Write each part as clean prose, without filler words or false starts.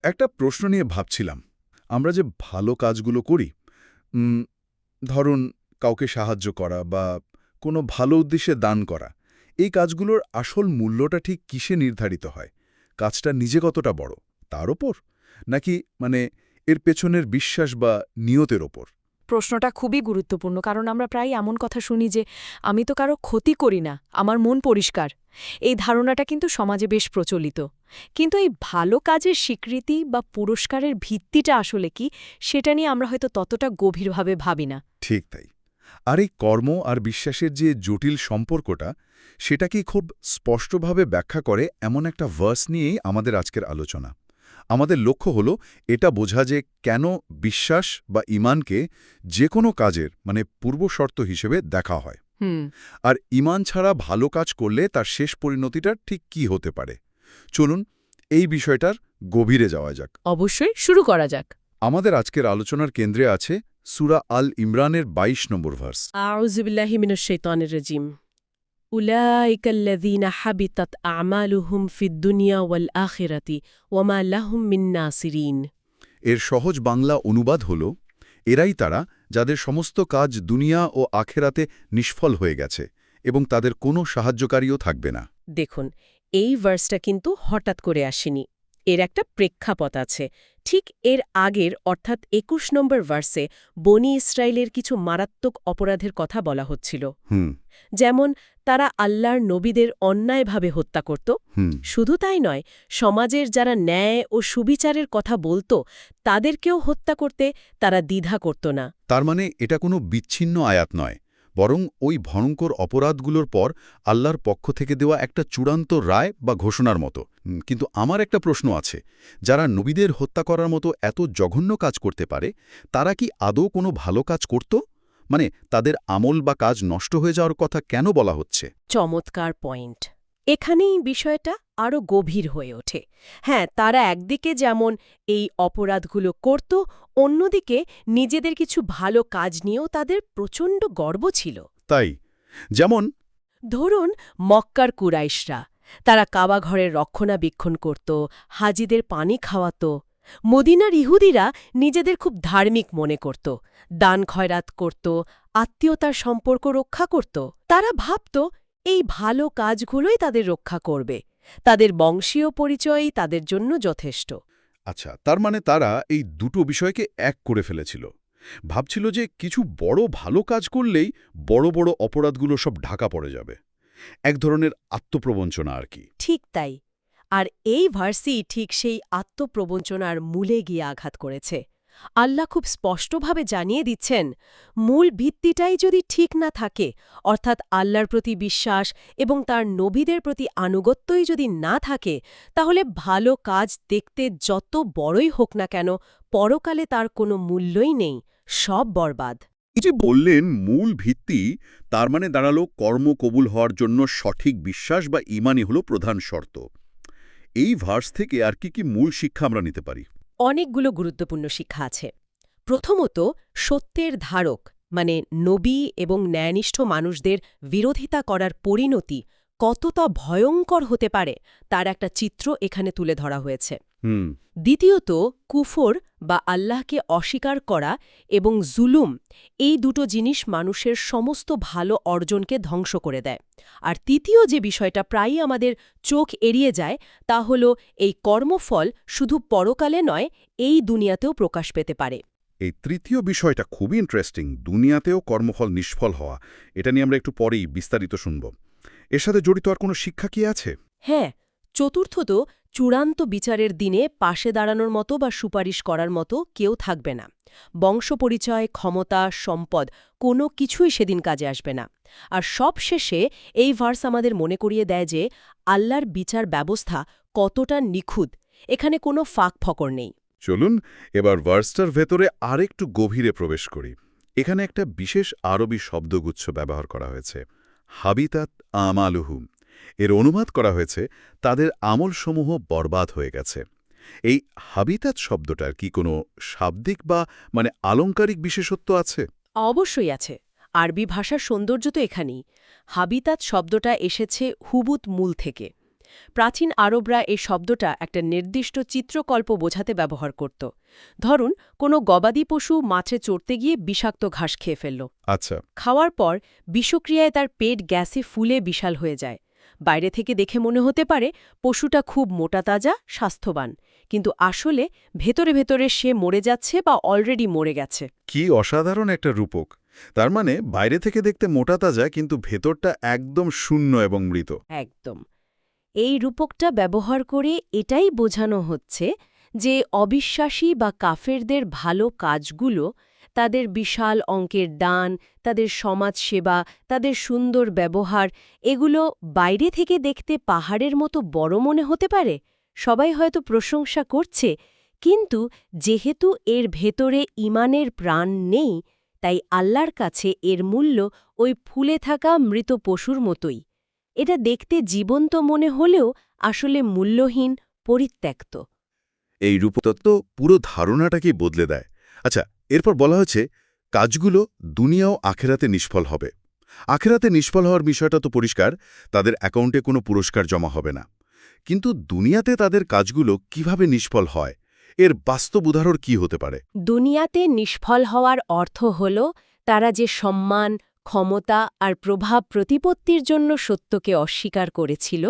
একটা প্রশ্ন নিয়ে ভাবছিলাম, আমরা যে ভালো কাজগুলো করি, উম, ধরুন কাউকে সাহায্য করা বা কোনো ভালো উদ্দেশ্যে দান করা, এই কাজগুলোর আসল মূল্যটা ঠিক কিসে নির্ধারিত হয়? কাজটা নিজে কতটা বড় তার ওপর, নাকি মানে এর পেছনের বিশ্বাস বা নিয়তের ওপর? প্রশ্নটা খুবই গুরুত্বপূর্ণ, কারণ আমরা প্রায় এমন কথা শুনি যে আমি তো কারো ক্ষতি করি না, আমার মন পরিষ্কার। এই ধারণাটা কিন্তু সমাজে বেশ প্রচলিত। কিন্তু এই ভালো কাজের স্বীকৃতি বা পুরস্কারের ভিত্তিটা আসলে কি, সেটা নিয়ে আমরা হয়তো ততটা গভীরভাবে ভাবি না। ঠিক তাই। আর এই কর্ম আর বিশ্বাসের যে জটিল সম্পর্কটা, সেটাকেই খুব স্পষ্টভাবে ব্যাখ্যা করে এমন একটা ভার্স নিয়েই আমাদের আজকের আলোচনা। আমাদের লক্ষ্য হলো এটা বোঝা যে কেন বিশ্বাস বা ঈমানকে যে কোনো কাজের পূর্বশর্ত হিসেবে দেখা হয়। হুম। আর ঈমান ছাড়া ভালো কাজ করলে তার শেষ পরিণতিটা ঠিক কি হতে পারে। চলুন এই বিষয়টার গভীরে যাওয়া যাক। অবশ্যই, শুরু করা যাক। আমাদের আজকের আলোচনার কেন্দ্রে আছে সূরা আল ইমরানের ২২ নম্বর ভার্স। আউযুবিল্লাহি মিনাশ শাইতানির রাজিম। উলাইকাল্লাযীনা হাবিতাত আমালুহুম ফিদ দুনিয়া ওয়াল আখিরাতি ওয়া মা লাহুম মিন নাসিরিন। এর সহজ বাংলা অনুবাদ হল, এরাই তারা যাদের সমস্ত কাজ দুনিয়া ও আখেরাতে নিষ্ফল হয়ে গেছে এবং তাদের কোনো সাহায্যকারীও থাকবে না। দেখুন, এই ভার্সটা কিন্তু হঠাৎ করে আসেনি। এর একটা প্রেক্ষাপট আছে। ঠিক এর আগের অর্থাৎ ২১ নম্বর ভার্সে বনি ইসরায়েলের কিছু মারাত্মক অপরাধের কথা বলা হচ্ছিল। হুম যেমন তারা আল্লাহর নবীদের অন্যায়ভাবে হত্যা করত। হুম শুধু তাই নয়, সমাজের যারা ন্যায় ও সুবিচারের কথা বলতো তাদেরকেও হত্যা করতে তারা দ্বিধা করত না। তার মানে এটা কোনো বিচ্ছিন্ন আয়াত নয়, বরং ওই ভয়ঙ্কর অপরাধগুলোর পর আল্লাহর পক্ষ থেকে দেওয়া একটা চূড়ান্ত রায় বা ঘোষণার মতো। কিন্তু আমার একটা প্রশ্ন আছে, যারা নবীদের হত্যা করার মতো এত জঘন্য কাজ করতে পারে, তারা কি আদৌ কোনো ভালো কাজ করত? তাদের আমল বা কাজ নষ্ট হয়ে যাওয়ার কথা কেন বলা হচ্ছে? চমৎকার পয়েন্ট। এখানেই বিষয়টা আরও গভীর হয়ে ওঠে। হ্যাঁ, তারা একদিকে যেমন এই অপরাধগুলো করত, অন্যদিকে নিজেদের কিছু ভালো কাজ নিয়েও তাদের প্রচণ্ড গর্ব ছিল। তাই যেমন ধরুন মক্কার কুরাইশরা, তারা কাবা ঘরের রক্ষণাবেক্ষণ করত, হাজিদের পানি খাওয়াত। মদিনার ইহুদিরা নিজেদের খুব ধার্মিক মনে করত, দান খয়রাত করত, আত্মীয়তার সম্পর্ক রক্ষা করত। তারা ভাবত এই ভালো কাজগুলোই তাদের রক্ষা করবে, তাদের বংশীয় পরিচয়ই তাদের জন্য যথেষ্ট। আচ্ছা, তার মানে তারা এই দুটো বিষয়কে এক করে ফেলেছিল। ভাবছিল যে কিছু বড় ভালো কাজ করলেই বড় বড় অপরাধগুলো সব ঢাকা পড়ে যাবে। এক ধরনের আত্মপ্রবঞ্চনা আর কি। ঠিক তাই। আর এই ভার্সি ঠিক সেই আত্মপ্রবঞ্চনার মূলে গিয়ে আঘাত করেছে। আল্লাহ খুব স্পষ্টভাবে জানিয়ে দিচ্ছেন, মূল ভিত্তিটাই যদি ঠিক না থাকে, অর্থাৎ আল্লাহর প্রতি বিশ্বাস এবং তার নবীদের প্রতি আনুগত্যই যদি না থাকে, তাহলে ভালো কাজ দেখতে যত বড়ই হোক না কেন, পরকালে তার কোনো মূল্যই নেই, সব বরবাদ। এই যে বললেন মূল ভিত্তি, তার মানে দাঁড়ালো কর্ম কবুল হওয়ার জন্য সঠিক বিশ্বাস বা ঈমানই হলো প্রধান শর্ত। এই ভার্স থেকে আর কি মূল শিক্ষা আমরা নিতে পারি? অনেকগুলো গুরুত্বপূর্ণ শিক্ষা আছে। প্রথমত, সত্যের ধারক মানে নবী এবং ন্যায়নিষ্ঠ মানুষদের বিরোধিতা করার পরিণতি কতটা ভয়ঙ্কর হতে পারে তার একটা চিত্র এখানে তুলে ধরা হয়েছে। হুম দ্বিতীয়ত, কুফর বা আল্লাহকে অস্বীকার করা এবং জুলুম, এই দুটো জিনিস মানুষের সমস্ত ভালো অর্জনকে ধ্বংস করে দেয়। আর তৃতীয় যে বিষয়টা প্রায়ই আমাদের চোখ এড়িয়ে যায়, তা হল এই কর্মফল শুধু পরকালে নয়, এই দুনিয়াতেও প্রকাশ পেতে পারে। এই তৃতীয় বিষয়টা খুবই ইন্টারেস্টিং, দুনিয়াতেও কর্মফল নিষ্ফল হওয়া। এটা নিয়ে আমরা একটু পরেই বিস্তারিত শুনব। এর সাথে জড়িত আর কোনো শিক্ষা কি আছে? হ্যাঁ, চতুর্থত, চূড়ান্ত বিচারের দিনে পাশে দাঁড়ানোর মতো বা সুপারিশ করার মতো কেউ থাকবে না। বংশপরিচয়, ক্ষমতা, সম্পদ কোনো কিছুই সেদিন কাজে আসবে না। আর সবশেষে এই ভার্স আমাদের মনে করিয়ে দেয় যে আল্লাহর বিচার ব্যবস্থা কতটা নিখুঁত, এখানে কোনো ফাঁক ফকর নেই। চলুন এবার ভার্সটার ভেতরে আরেকটু গভীরে প্রবেশ করি। এখানে একটা বিশেষ আরবি শব্দগুচ্ছ ব্যবহার করা হয়েছে, হাবিতাত আমালুহুম। এর অনুবাদ করা হয়েছে তাদের আমলসমূহ বরবাদ হয়ে গেছে। এই হাবিতাত শব্দটার কি কোনো শাব্দিক বা আলংকারিক বিশেষত্ব আছে? অবশ্যই আছে। আরবি ভাষার সৌন্দর্য তো এখানেই। হাবিতাত শব্দটা এসেছে হুবুত মূল থেকে। প্রাচীন আরবরা এই শব্দটা একটা নির্দিষ্ট চিত্রকল্প বোঝাতে ব্যবহার করত। ধরুন, কোনো গবাদি পশু মাঠে চড়তে গিয়ে বিষাক্ত ঘাস খেয়ে ফেলল। আচ্ছা, খাওয়ার পর বিষক্রিয়ায় তার পেট গ্যাসে ফুলে বিশাল হয়ে যায়। বাইরে থেকে দেখে মনে হতে পারে পশুটা খুব মোটাতাজা, স্বাস্থ্যবান, কিন্তু আসলে ভেতরে ভেতরে সে মরে যাচ্ছে বা অলরেডি মরে গেছে। কি অসাধারণ একটা রূপক। তার মানে বাইরে থেকে দেখতে মোটা তাজা, কিন্তু ভেতরটা একদম শূন্য এবং মৃত। একদম। এই রূপকটা ব্যবহার করে এটাই বোঝানো হচ্ছে যে অবিশ্বাসী বা কাফেরদের ভালো কাজগুলো, তাদের বিশাল অঙ্কের দান, তাদের সমাজসেবা, তাদের সুন্দর ব্যবহার, এগুলো বাইরে থেকে দেখতে পাহাড়ের মতো বড় মনে হতে পারে। সবাই হয়তো প্রশংসা করছে, কিন্তু যেহেতু এর ভেতরে ঈমানের প্রাণ নেই, তাই আল্লাহর কাছে এর মূল্য ওই ফুলে থাকা মৃত পশুর মতোই। এটা দেখতে জীবন্ত মনে হলেও আসলে মূল্যহীন, পরিত্যক্ত। এই রূপতত্ত্ব পুরো ধারণাটাকেই বদলে দেয়। আচ্ছা, এরপর বলা হচ্ছে কাজগুলো দুনিয়াও আখেরাতে নিষ্ফল হবে। আখেরাতে নিষ্ফল হওয়ার বিষয়টা তো পরিষ্কার, তাদের অ্যাকাউন্টে কোনো পুরস্কার জমা হবে না। কিন্তু দুনিয়াতে তাদের কাজগুলো কিভাবে নিষ্ফল হয়, এর বাস্তব উদাহরণ কি হতে পারে? দুনিয়াতে নিষ্ফল হওয়ার অর্থ হল তারা যে সম্মান, ক্ষমতা আর প্রভাব প্রতিপত্তির জন্য সত্যকে অস্বীকার করেছিল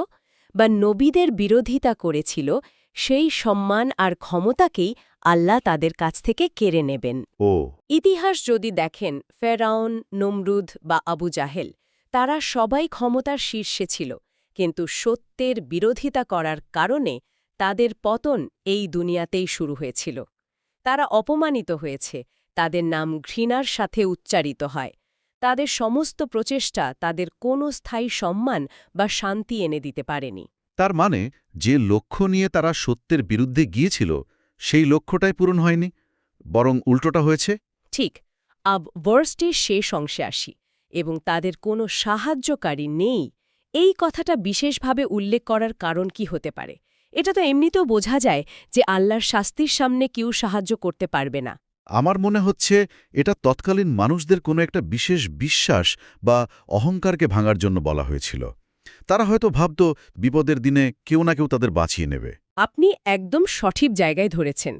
বা নবীদের বিরোধিতা করেছিল, সেই সম্মান আর ক্ষমতাকেই আল্লাহ তাদের কাছ থেকে কেড়ে নেবেন। ও, ইতিহাস যদি দেখেন, ফেরাউন, নমরুদ বা আবু জাহেল, তারা সবাই ক্ষমতার শীর্ষে ছিল, কিন্তু সত্যের বিরোধিতা করার কারণে তাদের পতন এই দুনিয়াতেই শুরু হয়েছিল। তারা অপমানিত হয়েছে, তাদের নাম ঘৃণার সাথে উচ্চারিত হয়। তাদের সমস্ত প্রচেষ্টা তাদের কোনো স্থায়ী সম্মান বা শান্তি এনে দিতে পারেনি। তার মানে যে লক্ষ্য নিয়ে তারা সত্যের বিরুদ্ধে গিয়েছিল সেই লক্ষ্যটাই পূরণ হয়নি, বরং উল্টোটা হয়েছে। ঠিক। আব ভার্সটির শেষ অংশে আসি, এবং তাদের কোনো সাহায্যকারী নেই। এই কথাটা বিশেষভাবে উল্লেখ করার কারণ কি হতে পারে? এটা তো এমনিতেও বোঝা যায় যে আল্লাহর শাস্তির সামনে কেউ সাহায্য করতে পারবে না। আমার মনে হচ্ছে এটা তৎকালীন মানুষদের কোনো একটা বিশেষ বিশ্বাস বা অহংকারকে ভাঙার জন্য বলা হয়েছিল। তারা হয়তো ভাবত বিপদের দিনে কেউ না কেউ তাদের বাঁচিয়ে নেবে। আপনি একদম সঠিক জায়গায় ধরেছেন।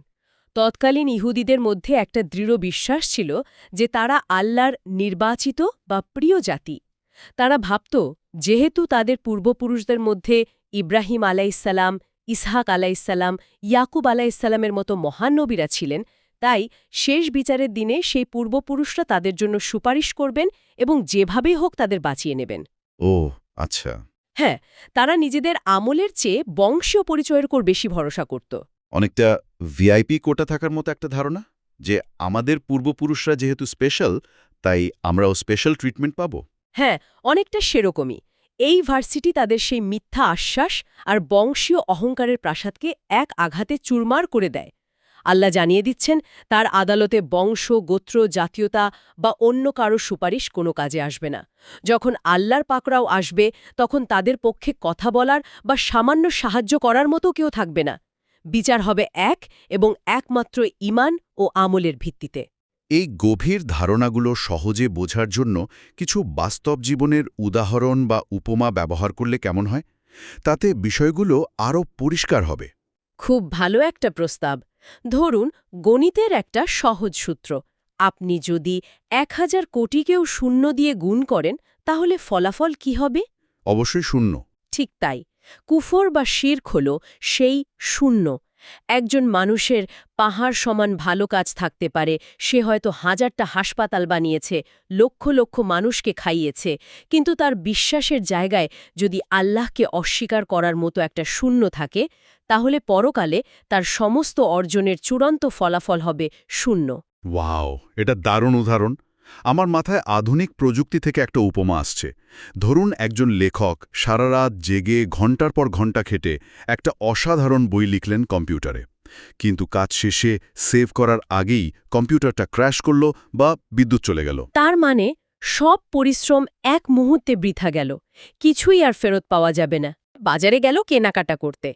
তৎকালীন ইহুদিদের মধ্যে একটা দৃঢ় বিশ্বাস ছিল যে তারা আল্লাহর নির্বাচিত বা প্রিয় জাতি। তারা ভাবত, যেহেতু তাদের পূর্বপুরুষদের মধ্যে ইব্রাহিম আলাইসাল্লাম, ইসহাক আলাইসাল্লাম, ইয়াকুব আলাইসাল্লামের মতো মহান নবীরা ছিলেন, তাই শেষ বিচারের দিনে সেই পূর্বপুরুষরা তাদের জন্য সুপারিশ করবেন এবং যেভাবেই হোক তাদের বাঁচিয়ে নেবেন। ও আচ্ছা। হ্যাঁ, তারা নিজেদের আমলের চেয়ে বংশীয় পরিচয়ের উপর বেশি ভরসা করত। অনেকটা ভিআইপি কোটা থাকার মতো একটা ধারণা, যে আমাদের পূর্বপুরুষরা যেহেতু স্পেশাল, তাই আমরাও স্পেশাল ট্রিটমেন্ট পাব। হ্যাঁ, অনেকটা সেরকমই। এই ভার্সিটি তাদের সেই মিথ্যা আশ্বাস আর বংশীয় অহংকারের প্রাসাদকে এক আঘাতে চুরমার করে দেয়। আল্লাহ জানিয়ে দিচ্ছেন, তার আদালতে বংশ, গোত্র, জাতীয়তা বা অন্য কারো সুপারিশ কোনো কাজে আসবে না। যখন আল্লাহর পাকড়াও আসবে, তখন তাদের পক্ষে কথা বলার বা সামান্য সাহায্য করার মতো কেউ থাকবে না। বিচার হবে এক এবং একমাত্র ঈমান ও আমলের ভিত্তিতে। এই গভীর ধারণাগুলো সহজে বোঝার জন্য কিছু বাস্তব জীবনের উদাহরণ বা উপমা ব্যবহার করলে কেমন হয়? তাতে বিষয়গুলো আরও পরিষ্কার হবে। খুব ভালো একটা প্রস্তাব। ধরুন, গণিতের একটা সহজ সূত্র। আপনি যদি 1000 কোটিকেও শূন্য দিয়ে গুণ করেন, তাহলে ফলাফল কি হবে? অবশ্যই শূন্য। ঠিক তাই। কুফর বা শিরক হল সেই শূন্য। একজন মানুষের পাহাড় সমান ভালো কাজ থাকতে পারে, সে হয়তো 1000টা হাসপাতাল বানিয়েছে, লক্ষ লক্ষ মানুষকে খাইয়েছে, কিন্তু তার বিশ্বাসের জায়গায় যদি আল্লাহকে অস্বীকার করার মতো একটা শূন্য থাকে, তাহলে পরকালে তার সমস্ত অর্জনের চূড়ান্ত ফলাফল হবে শূন্য। ওয়াও, এটা দারুণ উদাহরণ। আমার মাথায় আধুনিক প্রযুক্তি থেকে একটা উপমা আসছে। ধরুন, একজন লেখক সারা রাত জেগে ঘণ্টার পর ঘণ্টা খেটে একটা অসাধারণ বই লিখলেন কম্পিউটারে, কিন্তু কাজ শেষে সেভ করার আগেই কম্পিউটারটা ক্র্যাশ করল বা বিদ্যুৎ চলে গেল। তার মানে সব পরিশ্রম এক মুহূর্তে বৃথা গেল, কিছুই আর ফেরত পাওয়া যাবে না। বাজারে গেল কেনাকাটা করতে,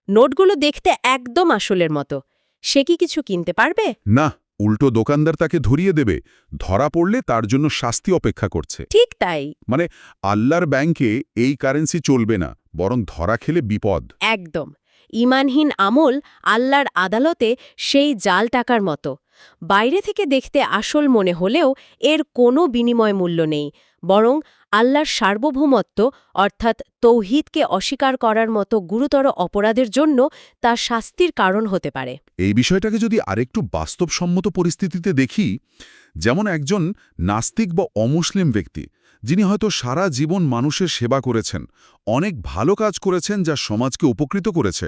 নোটগুলো দেখতে একদম আসলের মতো, সে কি কিছু কিনতে পারবে? না, উল্টো দোকানদার তাকে ধরিয়ে দেবে, ধরা পড়লে তার জন্য শাস্তি অপেক্ষা করছে। ঠিক তাই। মানে আল্লাহর ব্যাংকে এই কারেন্সি চলবে না, বরং ধরা খেলে বিপদ। একদম। ঈমানহীন আমল আল্লাহর আদালতে সেই জাল টাকার মতো। বাইরে থেকে দেখতে আসল মনে হলেও এর কোনো বিনিময় মূল্য নেই, বরং আল্লাহর সার্বভৌমত্ব অর্থাৎ তৌহিদকে অস্বীকার করার মতো গুরুতর অপরাধের জন্য তা শাস্তির কারণ হতে পারে। এই বিষয়টাকে যদি আরেকটু বাস্তবসম্মত পরিস্থিতিতে দেখি, যেমন একজন নাস্তিক বা অমুসলিম ব্যক্তি যিনি হয়তো সারা জীবন মানুষের সেবা করেছেন, অনেক ভালো কাজ করেছেন যা সমাজকে উপকৃত করেছে,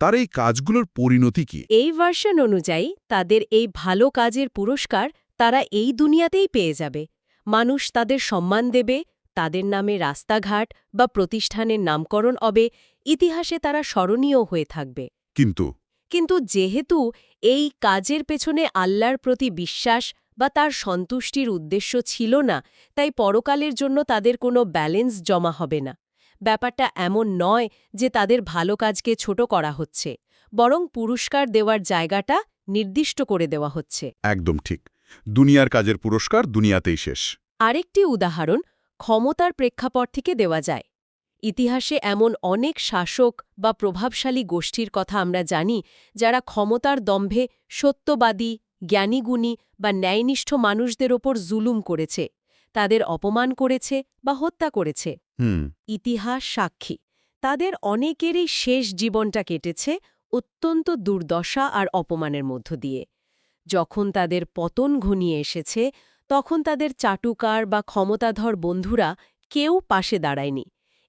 তার এই কাজগুলোর পরিণতি কি? এই ভার্সন অনুযায়ী তাদের এই ভালো কাজের পুরস্কার তারা এই দুনিয়াতেই পেয়ে যাবে। মানুষ তাদের সম্মান দেবে, তাদের নামে রাস্তাঘাট বা প্রতিষ্ঠানের নামকরণ হবে, ইতিহাসে তারা স্মরণীয় হয়ে থাকবে। কিন্তু যেহেতু এই কাজের পেছনে আল্লাহর প্রতি বিশ্বাস বা তার সন্তুষ্টির উদ্দেশ্য ছিল না, তাই পরকালের জন্য তাদের কোনো ব্যালেন্স জমা হবে না। ব্যাপারটা এমন নয় যে তাদের ভালো কাজকে ছোট করা হচ্ছে, বরং পুরস্কার দেওয়ার জায়গাটা নির্দিষ্ট করে দেওয়া হচ্ছে। একদম ঠিক। দুনিয়ার কাজের পুরস্কার দুনিয়াতেই শেষ। আরেকটি উদাহরণ ক্ষমতার প্রেক্ষাপট থেকে দেওয়া যায়। ইতিহাসে এমন অনেক শাসক বা প্রভাবশালী গোষ্ঠীর কথা আমরা জানি যারা ক্ষমতার দম্ভে সত্যবাদী, জ্ঞানীগুণী বা ন্যায়নিষ্ঠ মানুষদের ওপর জুলুম করেছে, তাদের অপমান করেছে বা হত্যা করেছে। ইতিহাস সাক্ষী, তাদের অনেকেরই শেষ জীবনটা কেটেছে অত্যন্ত দুর্দশা আর অপমানের মধ্য দিয়ে। যখন তাদের পতন ঘনিয়ে এসেছে, তখন তাদের চাটুকার বা ক্ষমতাধর বন্ধুরা কেউ পাশে দাঁড়ায়নি।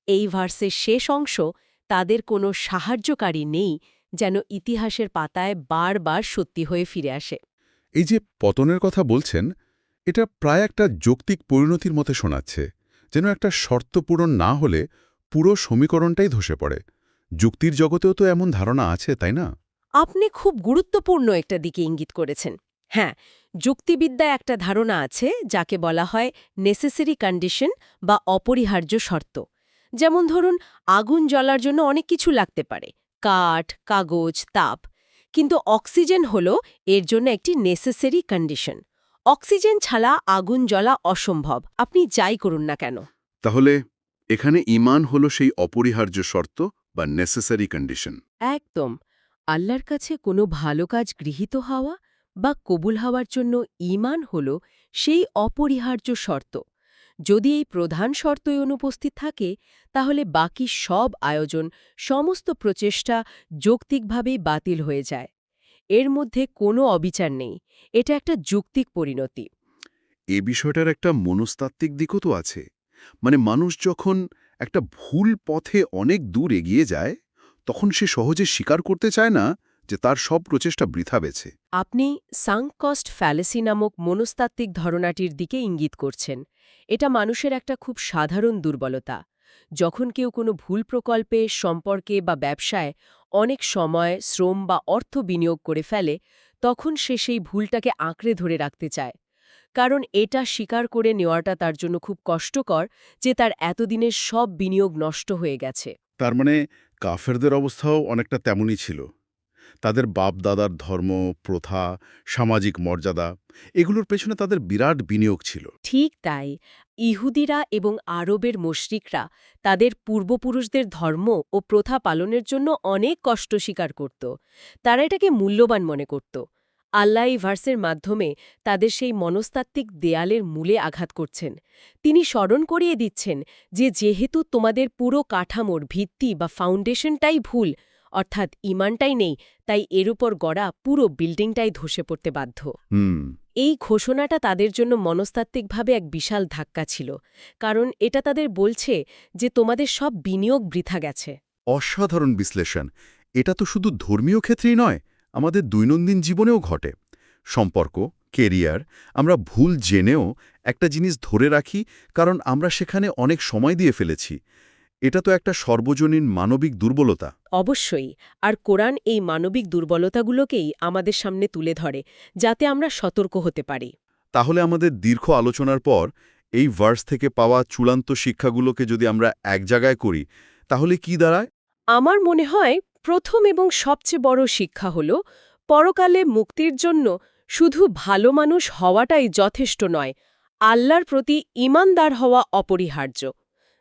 এই ভার্সের শেষ অংশ তাদের কোনো সাহায্যকারী নেই, যেন ইতিহাসের পাতায় বারবার সত্যি হয়ে ফিরে আসে। এই যে পতনের কথা বলছেন, এটা প্রায় একটা যৌক্তিক পরিণতির মতো শোনাচ্ছে, যেন একটা শর্ত পূরণ না হলে পুরো সমীকরণটাই ধসে পড়ে। যুক্তির জগতেও তো এমন ধারণা আছে, তাই না? আপনি খুব গুরুত্বপূর্ণ একটা দিকে ইঙ্গিত করেছেন। হ্যাঁ, যুক্তিবিদ্যায় একটা ধারণা আছে যাকে বলা হয় নেসেসারি কন্ডিশন বা অপরিহার্য শর্ত। যেমন ধরুন, আগুন জ্বলার জন্য অনেক কিছু লাগতে পারে, কাঠ, কাগজ, তাপ। কিন্তু অক্সিজেন হল এর জন্য একটি নেসেসারি কন্ডিশন। অক্সিজেন ছাড়া আগুন জ্বলা অসম্ভব, আপনি যাই করুন না কেন। তাহলে এখানে ঈমান হলো সেই অপরিহার্য শর্ত বা নেসেসারি কন্ডিশন। একদম। আল্লাহর কাছে কোনো ভালো কাজ গৃহীত হওয়া বা কবুল হওয়ার জন্য ঈমান হল সেই অপরিহার্য শর্ত। যদি এই প্রধান শর্তই অনুপস্থিত থাকে, তাহলে বাকি সব আয়োজন, সমস্ত প্রচেষ্টা যৌক্তিকভাবেই বাতিল হয়ে যায়। এর মধ্যে কোনো অবিচার নেই, এটা একটা যৌক্তিক পরিণতি। এ বিষয়টার একটা মনস্তাত্ত্বিক দিকও তো আছে। মানে মানুষ যখন একটা ভুল পথে অনেক দূর এগিয়ে যায়, তখন সে সহজে স্বীকার করতে চায় না যে তার সব প্রচেষ্টা বৃথা গেছে। আপনি সাঙ্ক কস্ট ফ্যালেসি নামক মনস্তাত্ত্বিক ধারণাটির দিকে ইঙ্গিত করছেন। এটা মানুষের একটা খুব সাধারণ দুর্বলতা। যখন কেউ কোনো ভুল প্রকল্পে, সম্পর্কে বা ব্যবসায় অনেক সময়, শ্রম বা অর্থ বিনিয়োগ করে ফেলে, তখন সে সেই ভুলটাকে আঁকড়ে ধরে রাখতে চায়। কারণ এটা স্বীকার করে নেওয়াটা তার জন্য খুব কষ্টকর যে তার এতদিনের সব বিনিয়োগ নষ্ট হয়ে গেছে। তার মানে কাফেরদের অবস্থাও অনেকটা তেমনই ছিল। তাদের বাপ-দাদার ধর্ম, প্রথা, সামাজিক মর্যাদা, এগুলোর পেছনে তাদের বিরাট বিনিয়োগ ছিল। ঠিক তাই। ইহুদিরা এবং আরবের মুশরিকরা তাদের পূর্বপুরুষদের ধর্ম ও প্রথা পালনের জন্য অনেক কষ্ট স্বীকার করত। তারা এটাকে মূল্যবান মনে করত। আল্লাহ এই ভার্সের মাধ্যমে তাদের সেই মনস্তাত্ত্বিক দেয়ালের মূলে আঘাত করছেন। তিনি স্মরণ করিয়ে দিচ্ছেন যে যেহেতু তোমাদের পুরো কাঠামোর ভিত্তি বা ফাউন্ডেশনটাই ভুল, অর্থাৎ ঈমানটাই নেই, তাই এর উপর গড়া পুরো বিল্ডিংটাই ধসে পড়তে বাধ্য। এই ঘোষণাটা তাদের জন্য মনস্তাত্ত্বিকভাবে এক বিশাল ধাক্কা ছিল, কারণ এটা তাদের বলছে যে তোমাদের সব বিনিয়োগ বৃথা গেছে। অসাধারণ বিশ্লেষণ। এটা তো শুধু ধর্মীয় ক্ষেত্রেই নয়, আমাদের দৈনন্দিন জীবনেও ঘটে। সম্পর্ক, কেরিয়ার, আমরা ভুল জেনেও একটা জিনিস ধরে রাখি কারণ আমরা সেখানে অনেক সময় দিয়ে ফেলেছি। এটা তো একটা সর্বজনীন মানবিক দুর্বলতা। অবশ্যই। আর কোরআন এই মানবিক দুর্বলতাগুলোকেই আমাদের সামনে তুলে ধরে, যাতে আমরা সতর্ক হতে পারি। তাহলে আমাদের দীর্ঘ আলোচনার পর এই ভার্স থেকে পাওয়া চূড়ান্ত শিক্ষাগুলোকে যদি আমরা এক জায়গায় করি, তাহলে কি দাঁড়ায়? আমার মনে হয় প্রথম এবং সবচেয়ে বড় শিক্ষা হল পরকালে মুক্তির জন্য শুধু ভালো মানুষ হওয়াটাই যথেষ্ট নয়, আল্লাহর প্রতি ঈমানদার হওয়া অপরিহার্য।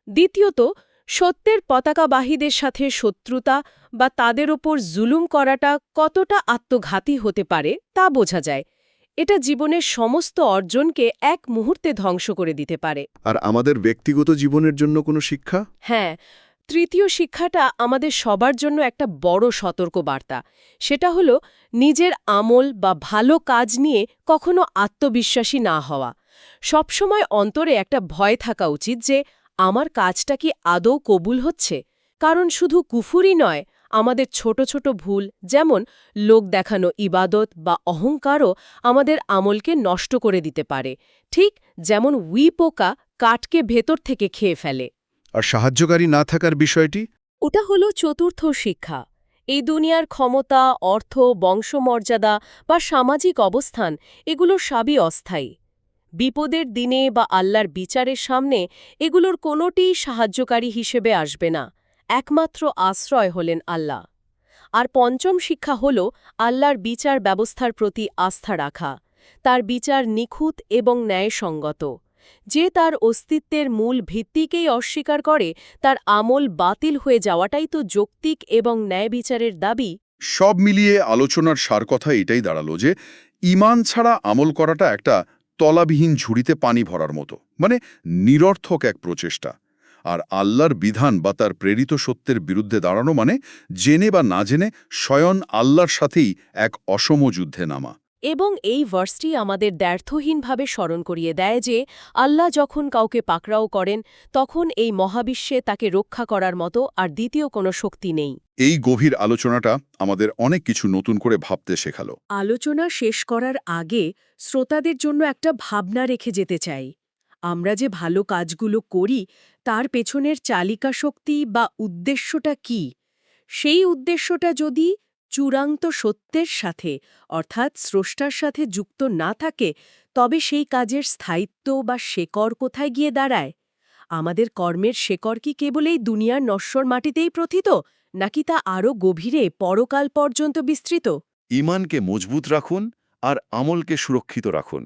দ্বিতীয়ত, সত্যের পতাকাবাহীদের সাথে শত্রুতা বা তাদের ওপর জুলুম করাটা কতটা আত্মঘাতী হতে পারে তা বোঝা যায়। এটা জীবনের সমস্ত অর্জনকে এক মুহূর্তে ধ্বংস করে দিতে পারে। আর আমাদের ব্যক্তিগত জীবনের জন্য কোনো শিক্ষা? হ্যাঁ, তৃতীয় শিক্ষাটা আমাদের সবার জন্য একটা বড় সতর্ক বার্তা। সেটা হলো নিজের আমল বা ভালো কাজ নিয়ে কখনো আত্মবিশ্বাসী না হওয়া। সবসময় অন্তরে একটা ভয় থাকা উচিত যে আমার কাজটা কি আদৌ কবুল হচ্ছে। কারণ শুধু কুফুরি নয়, আমাদের ছোট ছোট ভুল, যেমন লোক দেখানো ইবাদত বা অহংকারও আমাদের আমলকে নষ্ট করে দিতে পারে, ঠিক যেমন পোকা কাঠকে ভেতর থেকে খেয়ে ফেলে। আর সাহায্যকারী না থাকার বিষয়টি? ওটা হলো চতুর্থ শিক্ষা। এই দুনিয়ার ক্ষমতা, অর্থ, বংশমর্যাদা বা সামাজিক অবস্থান এগুলো সবই অস্থায়ী। বিপদের দিনে বা আল্লাহর বিচারের সামনে এগুলোর কোনোটিই সাহায্যকারী হিসেবে আসবে না। একমাত্র আশ্রয় হলেন আল্লাহ। আর পঞ্চম শিক্ষা হল আল্লাহর বিচার ব্যবস্থার প্রতি আস্থা রাখা। তার বিচার নিখুঁত এবং ন্যায়সঙ্গত। যে তার অস্তিত্বের মূল ভিত্তিকেই অস্বীকার করে, তার আমল বাতিল হয়ে যাওয়াটাই তো যৌক্তিক এবং ন্যায় বিচারের দাবি। সব মিলিয়ে আলোচনার সার কথা এটাই দাঁড়ালো যে ঈমান ছাড়া আমল করাটা একটা তলাবিহীন ঝুড়িতে পানি ভরার মতো, মানে নিরর্থক এক প্রচেষ্টা। আর আল্লাহর বিধান বা তার প্রেরিত সত্যের বিরুদ্ধে দাঁড়ানো মানে জেনে বা না জেনে স্বয়ং আল্লাহর সাথেই এক অসম যুদ্ধে নামা। এবং এই ভার্সটি আমাদের দ্ব্যর্থহীনভাবে স্মরণ করিয়ে দেয় যে আল্লাহ যখন কাউকে পাকড়াও করেন, তখন এই মহাবিশ্বে তাকে রক্ষা করার মতো আর দ্বিতীয় কোনো শক্তি নেই। এই গভীর আলোচনাটা আমাদের অনেক কিছু নতুন করে ভাবতে শেখালো। আলোচনা শেষ করার আগে শ্রোতাদের জন্য একটা ভাবনা রেখে যেতে চাই। আমরা যে ভালো কাজগুলো করি, তার পেছনের চালিকা শক্তি বা উদ্দেশ্যটা কি? সেই উদ্দেশ্যটা যদি চূড়ান্ত সত্যের সাথে, অর্থাৎ স্রষ্টার সাথে যুক্ত না থাকে, তবে সেই কাজের স্থায়িত্ব বা শেকড় কোথায় গিয়ে দাঁড়ায়? আমাদের কর্মের শেকড় কি কেবল এই দুনিয়ার নশ্বর মাটিতেই প্রথিত, নাকি তা আরও গভীরে পরকাল পর্যন্ত বিস্তৃত? ঈমানকে মজবুত রাখুন আর আমলকে সুরক্ষিত রাখুন।